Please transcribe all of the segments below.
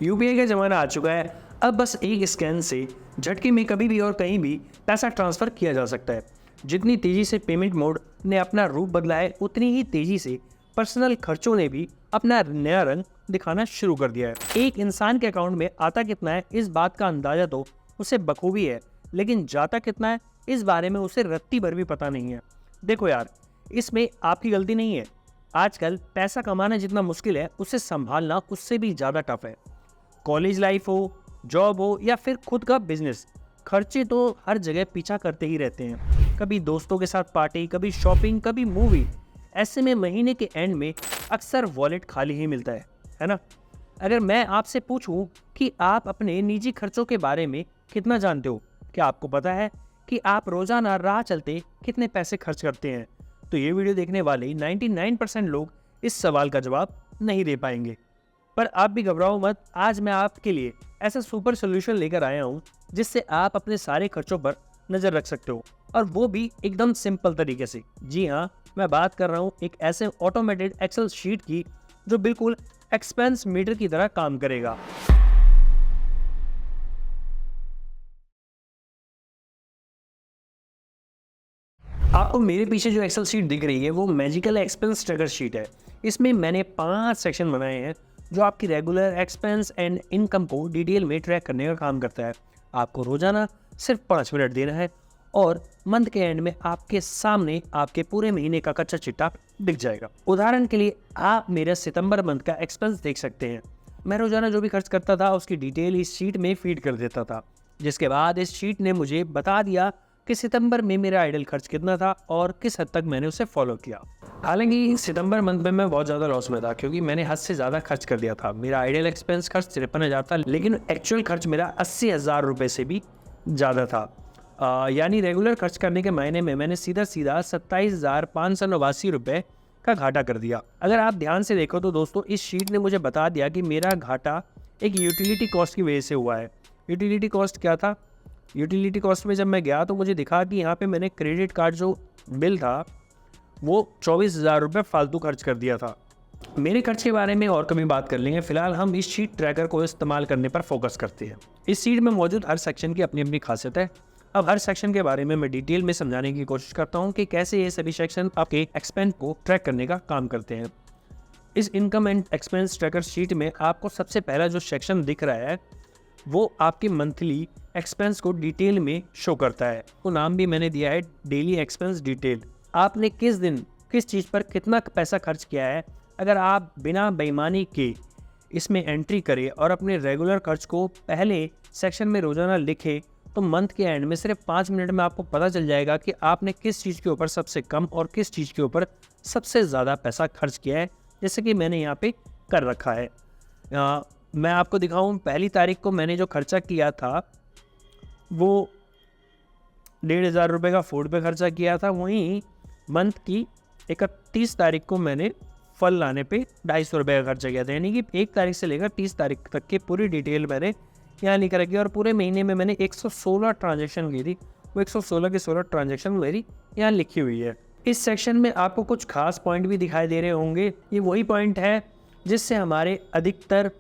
UPI का ज़माना आ चुका है। अब बस एक स्कैन से झटके में कभी भी और कहीं भी पैसा ट्रांसफ़र किया जा सकता है। जितनी तेज़ी से पेमेंट मोड ने अपना रूप बदला है, उतनी ही तेज़ी से पर्सनल खर्चों ने भी अपना नया रंग दिखाना शुरू कर दिया है। एक इंसान के अकाउंट में आता कितना है, इस बात का अंदाज़ा तो उसे बखूबी है, लेकिन जाता कितना है इस बारे में उसे रत्ती भर भी पता नहीं है। देखो यार, इसमें आपकी गलती नहीं है। आजकल पैसा कमाना जितना मुश्किल है, उसे संभालना उससे भी ज़्यादा टफ है। कॉलेज लाइफ हो, जॉब हो या फिर खुद का बिजनेस, खर्चे तो हर जगह पीछा करते ही रहते हैं। कभी दोस्तों के साथ पार्टी, कभी शॉपिंग, कभी मूवी। ऐसे में महीने के एंड में अक्सर वॉलेट खाली ही मिलता है ना। अगर मैं आपसे पूछूं कि आप अपने निजी खर्चों के बारे में कितना जानते हो, क्या आपको पता है कि आप रोजाना राह चलते कितने पैसे खर्च करते हैं? तो ये वीडियो देखने वाले 99% लोग इस सवाल का जवाब नहीं दे पाएंगे। पर आप भी घबराओ मत, आज मैं आपके लिए ऐसा सुपर सोल्यूशन लेकर आया हूँ जिससे आप अपने सारे खर्चों पर नज़र रख सकते हो, और वो भी एकदम सिंपल तरीके से। जी हाँ, मैं बात कर रहा हूँ एक ऐसे ऑटोमेटेड एक्सेल शीट की जो बिल्कुल एक्सपेंस मीटर की तरह काम करेगा। आपको मेरे पीछे जो एक्सेल शीट दिख रही है वो मैजिकल एक्सपेंस ट्रैकर शीट है। इसमें मैंने 5 सेक्शन बनाए हैं जो आपकी रेगुलर एक्सपेंस एंड इनकम को डिटेल में ट्रैक करने का काम करता है। आपको रोजाना सिर्फ 5 मिनट देना है और मंथ के एंड में आपके सामने आपके पूरे महीने का कच्चा चिट्ठा दिख जाएगा। उदाहरण के लिए आप मेरा सितंबर मंथ का एक्सपेंस देख सकते हैं। मैं रोजाना जो भी खर्च करता था उसकी डिटेल इस शीट में फीड कर देता था, जिसके बाद इस शीट ने मुझे बता दिया कि सितंबर में मेरा आइडल खर्च कितना था और किस हद तक मैंने उसे फॉलो किया। हालांकि सितंबर मंथ में मैं बहुत ज़्यादा लॉस में था, क्योंकि मैंने हद से ज़्यादा खर्च कर दिया था। मेरा आइडल एक्सपेंस खर्च 53,000 था, लेकिन एक्चुअल खर्च मेरा 80,000 रुपये से भी ज़्यादा था। यानी रेगुलर खर्च करने के महीने में मैंने सीधा 27,589 रुपये का घाटा कर दिया। अगर आप ध्यान से देखो तो दोस्तों, इस शीट ने मुझे बता दिया कि मेरा घाटा एक यूटिलिटी कॉस्ट की वजह से हुआ है। यूटिलिटी कॉस्ट क्या था? यूटिलिटी कॉस्ट में जब मैं गया तो मुझे दिखा कि यहाँ पे मैंने क्रेडिट कार्ड जो बिल था वो 24,000 रुपये फालतू खर्च कर दिया था। मेरे खर्च के बारे में और कभी बात कर लेंगे, फिलहाल हम इस शीट ट्रैकर को इस्तेमाल करने पर फोकस करते हैं। इस शीट में मौजूद हर सेक्शन की अपनी अपनी खासियत है। अब हर सेक्शन के बारे में मैं डिटेल में समझाने की कोशिश करता हूँ कि कैसे ये सभी सेक्शन आपके एक्सपेंस को ट्रैक करने का काम करते हैं। इस income and expense tracker sheet में आपको सबसे पहला जो सेक्शन दिख रहा है वो आपकी मंथली एक्सपेंस को डिटेल में शो करता है। वो नाम भी मैंने दिया है डेली एक्सपेंस डिटेल। आपने किस दिन किस चीज़ पर कितना पैसा खर्च किया है, अगर आप बिना बेईमानी के इसमें एंट्री करें और अपने रेगुलर खर्च को पहले सेक्शन में रोजाना लिखे, तो मंथ के एंड में सिर्फ 5 मिनट में आपको पता चल जाएगा कि आपने किस चीज़ के ऊपर सबसे कम और किस चीज़ के ऊपर सबसे ज़्यादा पैसा खर्च किया है, जैसे कि मैंने यहाँ पे कर रखा है। मैं आपको दिखाऊं, पहली तारीख को मैंने जो खर्चा किया था वो 1,500 रुपये का फूड पे खर्चा किया था। वहीं मंथ की 31 तारीख को मैंने फल लाने पे 250 रुपये का खर्चा किया था। यानी कि 1 तारीख से लेकर 30 तारीख तक की पूरी डिटेल मैंने यहाँ लिख रखी है। और पूरे महीने में मैंने 116 ट्रांजेक्शन की थी, वो 116 की 16 ट्रांजेक्शन मेरी यहाँ लिखी हुई है। इस सेक्शन में आपको कुछ खास पॉइंट भी दिखाई दे रहे होंगे। ये वही पॉइंट है जिससे हमारे अधिकतर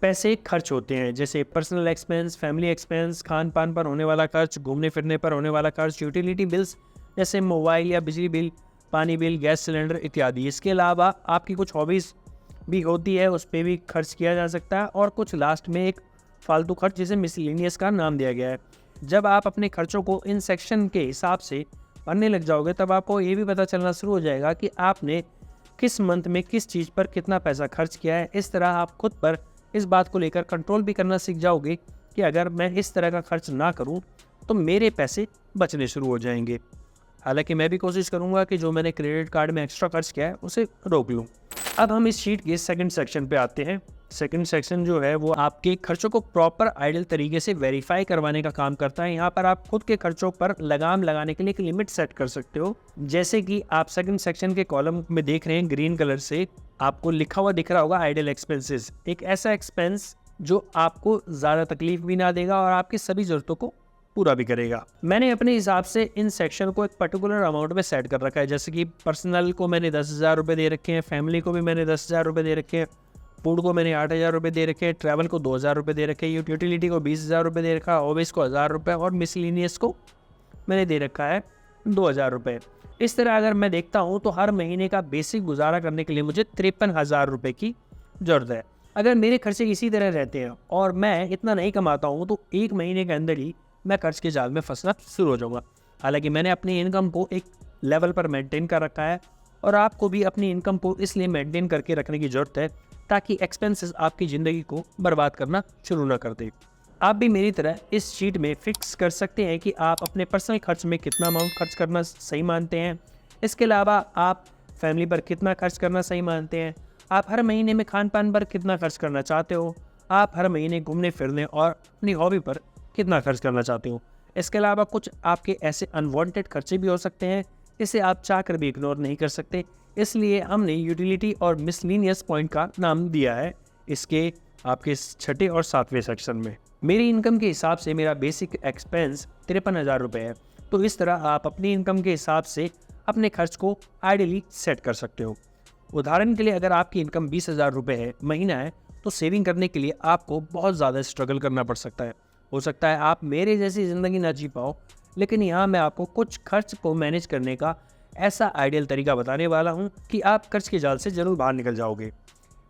पैसे खर्च होते हैं, जैसे personal expense, family expense, Khan पान पर होने वाला खर्च, घूमने फिरने पर होने वाला खर्च, यूटिलिटी बिल्स जैसे मोबाइल या बिजली बिल, पानी बिल, गैस सिलेंडर इत्यादि। इसके अलावा आपकी कुछ हॉबीज़ भी होती है, उस पर भी खर्च किया जा सकता है। और कुछ लास्ट में एक फालतू खर्च जिसे मिसलेनियस का नाम दिया गया है। जब आप अपने खर्चों को इन सेक्शन के हिसाब से पढ़ने लग जाओगे, तब आपको ये भी पता चलना शुरू हो जाएगा कि आपने किस मंथ में किस चीज़ पर कितना पैसा खर्च किया है। इस तरह आप खुद पर इस बात को लेकर कंट्रोल भी करना सीख जाओगे कि अगर मैं इस तरह का खर्च ना करूं तो मेरे पैसे बचने शुरू हो जाएंगे। हालांकि मैं भी कोशिश करूंगा कि जो मैंने क्रेडिट कार्ड में एक्स्ट्रा खर्च किया है उसे रोक लूं। अब हम इस शीट के सेकंड सेक्शन पे आते हैं। सेकंड सेक्शन जो है वो आपके खर्चों को प्रॉपर आइडल तरीके से वेरीफाई करवाने का काम करता है। यहाँ पर आप खुद के खर्चों पर लगाम लगाने के लिए एक लिमिट सेट कर सकते हो। जैसे कि आप सेकंड सेक्शन के कॉलम में देख रहे हैं, ग्रीन कलर से आपको लिखा हुआ दिख रहा होगा आइडल एक्सपेंसेस। एक ऐसा एक्सपेंस जो आपको ज़्यादा तकलीफ भी ना देगा और आपकी सभी ज़रूरतों को पूरा भी करेगा। मैंने अपने हिसाब से इन सेक्शन को एक पर्टिकुलर अमाउंट में सेट कर रखा है। जैसे कि पर्सनल को मैंने 10,000 रुपये दे रखे हैं, फैमिली को भी मैंने 10,000 रुपये दे रखे हैं, फूड को मैंने 8,000 रुपये दे रखे हैं, ट्रैवल को 2,000 रुपये दे रखे हैं, यूटिलिटी को 20,000 रुपये दे रखा है, ऑफिस को 1,000 रुपये और मिसलिनियस को मैंने दे रखा है 2,000 रुपये। इस तरह अगर मैं देखता हूँ तो हर महीने का बेसिक गुजारा करने के लिए मुझे 53,000 रुपये की ज़रूरत है। अगर मेरे खर्चे इसी तरह रहते हैं और मैं इतना नहीं कमाता हूँ तो 1 महीने के अंदर ही मैं कर्ज के जाल में फंसना शुरू हो जाऊँगा। हालांकि मैंने अपनी इनकम को एक लेवल पर मेंटेन कर रखा है और आपको भी अपनी इनकम को इसलिए मेंटेन करके रखने की ज़रूरत है ताकि एक्सपेंसेस आपकी ज़िंदगी को बर्बाद करना शुरू ना कर दे। आप भी मेरी तरह इस शीट में फिक्स कर सकते हैं कि आप अपने पर्सनल खर्च में कितना अमाउंट खर्च करना सही मानते हैं। इसके अलावा आप फैमिली पर कितना खर्च करना सही मानते हैं। आप हर महीने में खान पान पर कितना खर्च करना चाहते हो। आप हर महीने घूमने फिरने और अपनी हॉबी पर कितना खर्च करना चाहते हो। इसके अलावा कुछ आपके ऐसे अनवांटेड खर्चे भी हो सकते हैं इसे आप चाहकर भी इग्नोर नहीं कर सकते, इसलिए हमने यूटिलिटी और मिसलिनियस पॉइंट का नाम दिया है इसके आपके 6 और 7वें सेक्शन में। मेरी इनकम के हिसाब से मेरा बेसिक एक्सपेंस 53,000 रुपये है, तो इस तरह आप अपनी इनकम के हिसाब से अपने खर्च को आइडियली सेट कर सकते हो। उदाहरण के लिए अगर आपकी इनकम 20,000 रुपये है महीना है तो सेविंग करने के लिए आपको बहुत ज़्यादा स्ट्रगल करना पड़ सकता है। हो सकता है आप मेरे जैसी ज़िंदगी ना जी पाओ, लेकिन यहाँ मैं आपको कुछ खर्च को मैनेज करने का ऐसा आइडियल तरीका बताने वाला हूँ कि आप कर्ज के जाल से ज़रूर बाहर निकल जाओगे।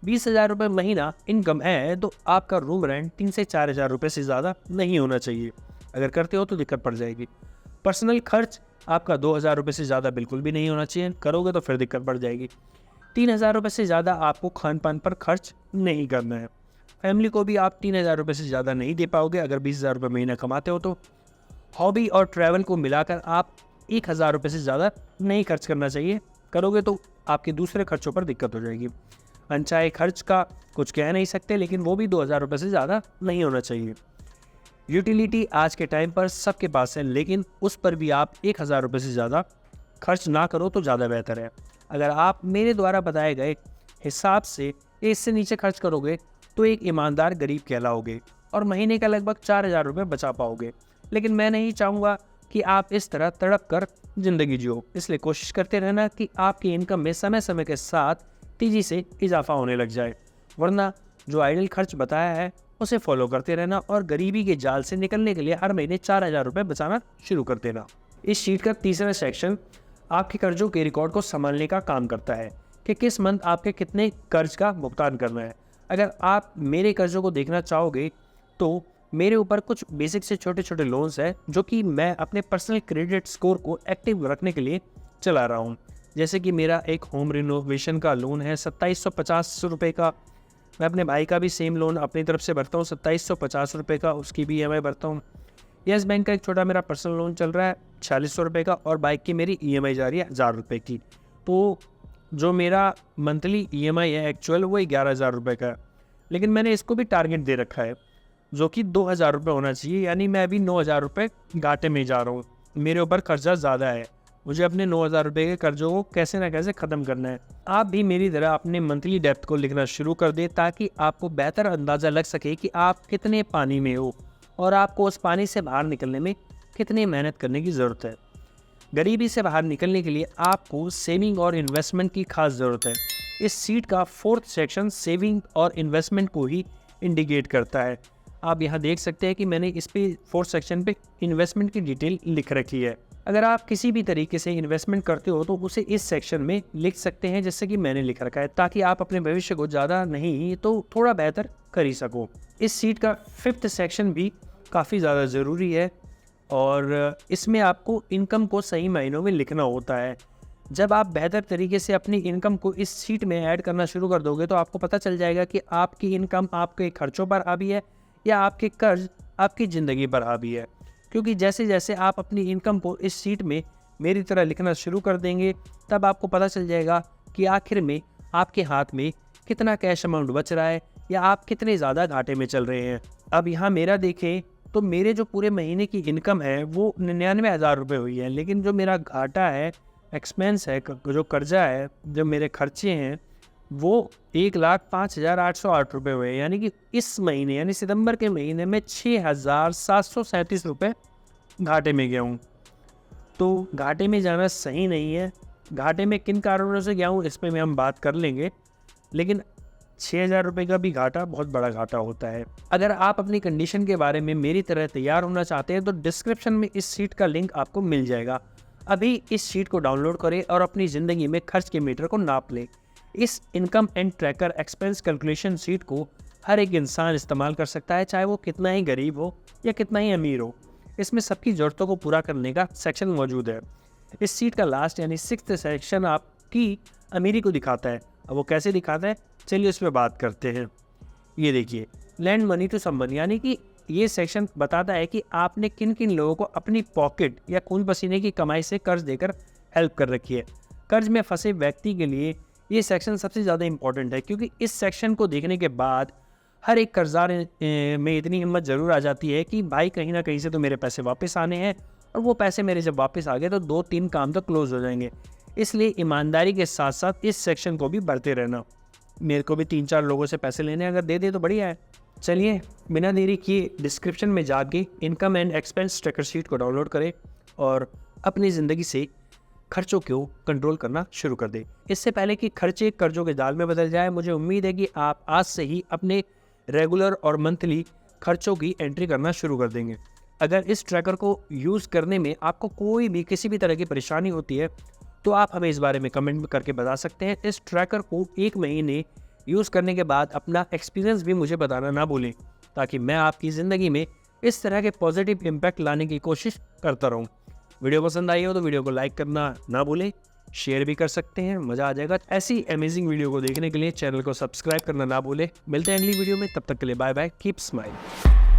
20,000 रुपये महीना इनकम है तो आपका रूम रेंट 3 से 4,000 रुपये से ज़्यादा नहीं होना चाहिए। अगर करते हो तो दिक्कत पड़ जाएगी। पर्सनल खर्च आपका 2,000 रुपये से ज़्यादा बिल्कुल भी नहीं होना चाहिए, करोगे तो फिर दिक्कत पड़ जाएगी। 3,000 रुपये से ज़्यादा आपको खान पान पर खर्च नहीं करना है। फैमिली को भी आप 3,000 रुपये से ज़्यादा नहीं दे पाओगे अगर 20,000 रुपये महीना कमाते हो तो। हॉबी और ट्रैवल को मिलाकर आप 1,000 रुपये से ज़्यादा नहीं खर्च करना चाहिए, करोगे तो आपके दूसरे खर्चों पर दिक्कत हो जाएगी। अनचाहे खर्च का कुछ कह नहीं सकते, लेकिन वो भी 2,000 रुपये से ज़्यादा नहीं होना चाहिए। यूटिलिटी आज के टाइम पर सबके पास है, लेकिन उस पर भी आप 1,000 रुपये से ज़्यादा खर्च ना करो तो ज़्यादा बेहतर है। अगर आप मेरे द्वारा बताए गए हिसाब से इससे नीचे खर्च करोगे तो एक ईमानदार गरीब कहलाओगे और महीने का लगभग 4,000 रुपये बचा पाओगे। लेकिन मैं नहीं चाहूँगा कि आप इस तरह तड़प कर ज़िंदगी जियो, इसलिए कोशिश करते रहना कि आपकी इनकम में समय समय के साथ तेज़ी से इजाफा होने लग जाए, वरना जो आइडियल खर्च बताया है उसे फॉलो करते रहना और गरीबी के जाल से निकलने के लिए हर महीने 4,000 रुपये बचाना शुरू कर देना। इस शीट का तीसरा सेक्शन आपके कर्जों के रिकॉर्ड को संभालने का काम करता है कि किस मंथ आपके कितने कर्ज का भुगतान करना है। अगर आप मेरे कर्जों को देखना चाहोगे तो मेरे ऊपर कुछ बेसिक से छोटे छोटे लोन्स हैं जो कि मैं अपने पर्सनल क्रेडिट स्कोर को एक्टिव रखने के लिए चला रहा हूँ। जैसे कि मेरा एक होम रिनोवेशन का लोन है 2,750 रुपये का। मैं अपने भाई का भी सेम लोन अपनी तरफ से भरता हूँ 2,750 रुपये का, उसकी भी EMI भरता हूँ। यस बैंक का एक छोटा मेरा पर्सनल लोन चल रहा है 4,600 रुपये का और बाइक की मेरी EMI जा रही है 1,000 रुपये की। तो जो मेरा मंथली EMI है एक्चुअल वो 11,000 रुपये का है, लेकिन मैंने इसको भी टारगेट दे रखा है जो कि 2,000 रुपये होना चाहिए, यानी मैं अभी 9,000 रुपये घाटे में जा रहा हूँ। मेरे ऊपर कर्जा ज़्यादा है, मुझे अपने 9,000 रुपये के कर्जों को कैसे ना कैसे ख़त्म करना है। आप भी मेरी तरह अपने मंथली डेप्थ को लिखना शुरू कर दें ताकि आपको बेहतर अंदाज़ा लग सके कि आप कितने पानी में हो और आपको उस पानी से बाहर निकलने में कितनी मेहनत करने की ज़रूरत है। गरीबी से बाहर निकलने के लिए आपको सेविंग और इन्वेस्टमेंट की खास ज़रूरत है। इस सीट का 4th सेक्शन सेविंग और इन्वेस्टमेंट को ही इंडिकेट करता है। आप यहाँ देख सकते हैं कि मैंने इस पे 4th सेक्शन पे इन्वेस्टमेंट की डिटेल लिख रखी है। अगर आप किसी भी तरीके से इन्वेस्टमेंट करते हो तो उसे इस सेक्शन में लिख सकते हैं जैसे कि मैंने लिख रखा है, ताकि आप अपने भविष्य को ज़्यादा नहीं तो थोड़ा बेहतर कर ही सको। इस सीट का 5th सेक्शन भी काफ़ी ज़्यादा ज़रूरी है और इसमें आपको इनकम को सही मायनों में लिखना होता है। जब आप बेहतर तरीके से अपनी इनकम को इस सीट में ऐड करना शुरू कर दोगे तो आपको पता चल जाएगा कि आपकी इनकम आपके खर्चों पर हावी है या आपके कर्ज आपकी ज़िंदगी पर हावी है। क्योंकि जैसे जैसे आप अपनी इनकम को इस सीट में मेरी तरह लिखना शुरू कर देंगे तब आपको पता चल जाएगा कि आखिर में आपके हाथ में कितना कैश अमाउंट बच रहा है या आप कितने ज़्यादा घाटे में चल रहे हैं। अब यहाँ मेरा देखें तो मेरे जो पूरे महीने की इनकम है वो 99,000 रुपये हुई है, लेकिन जो मेरा घाटा है, एक्सपेंस है, जो कर्जा है, जो मेरे खर्चे हैं वो 1,05,808 रुपये हुए। यानी कि इस महीने यानी सितंबर के महीने में 6,737 रुपये घाटे में गया हूँ। तो घाटे में जाना सही नहीं है। घाटे में किन कारणों से गया हूँ इस पर हम बात कर लेंगे, लेकिन 6,000 रुपये का भी घाटा बहुत बड़ा घाटा होता है। अगर आप अपनी कंडीशन के बारे में मेरी तरह तैयार होना चाहते हैं तो डिस्क्रिप्शन में इस शीट का लिंक आपको मिल जाएगा। अभी इस शीट को डाउनलोड करें और अपनी ज़िंदगी में खर्च के मीटर को नाप लें। इस income and tracker expense calculation sheet को हर एक इंसान इस्तेमाल कर सकता है, चाहे वो कितना ही गरीब हो या कितना ही अमीर हो। इसमें सबकी ज़रूरतों को पूरा करने का सेक्शन मौजूद है। इस सीट का लास्ट यानी 6th सेक्शन आपकी अमीरी को दिखाता है। अब वो कैसे दिखाता है, चलिए उस पर बात करते हैं। ये देखिए, लैंड मनी टू समवन, यानी कि ये सेक्शन बताता है कि आपने किन किन लोगों को अपनी पॉकेट या खून पसीने की कमाई से कर्ज देकर हेल्प कर रखी है। कर्ज में फंसे व्यक्ति के लिए ये सेक्शन सबसे ज़्यादा इंपॉर्टेंट है, क्योंकि इस सेक्शन को देखने के बाद हर एक कर्जदार में इतनी हिम्मत ज़रूर आ जाती है कि भाई कहीं ना कहीं से तो मेरे पैसे वापस आने हैं, और वो पैसे मेरे जब वापस आ गए तो 2-3 काम तो क्लोज हो जाएंगे। इसलिए ईमानदारी के साथ साथ इस सेक्शन को भी बढ़ते रहना। मेरे को भी 3-4 लोगों से पैसे लेने अगर दे दे तो बढ़िया है। चलिए बिना देरी किए डिस्क्रिप्शन में जाके income and expense tracker sheet को डाउनलोड करें और अपनी ज़िंदगी से खर्चों को कंट्रोल करना शुरू कर दे। इससे पहले कि खर्चे कर्जों के जाल में बदल जाए, मुझे उम्मीद है कि आप आज से ही अपने रेगुलर और मंथली खर्चों की एंट्री करना शुरू कर देंगे। अगर इस ट्रैकर को यूज़ करने में आपको कोई भी किसी भी तरह की परेशानी होती है तो आप हमें इस बारे में कमेंट करके बता सकते हैं। इस ट्रैकर को 1 महीने यूज़ करने के बाद अपना एक्सपीरियंस भी मुझे बताना ना भूलें, ताकि मैं आपकी ज़िंदगी में इस तरह के पॉजिटिव इम्पैक्ट लाने की कोशिश करता रहूँ। वीडियो पसंद आई हो तो वीडियो को लाइक करना ना भूलें, शेयर भी कर सकते हैं, मज़ा आ जाएगा। ऐसी अमेजिंग वीडियो को देखने के लिए चैनल को सब्सक्राइब करना ना भूलें। मिलते हैं अगली वीडियो में, तब तक के लिए बाय बाय, कीप स्माइल।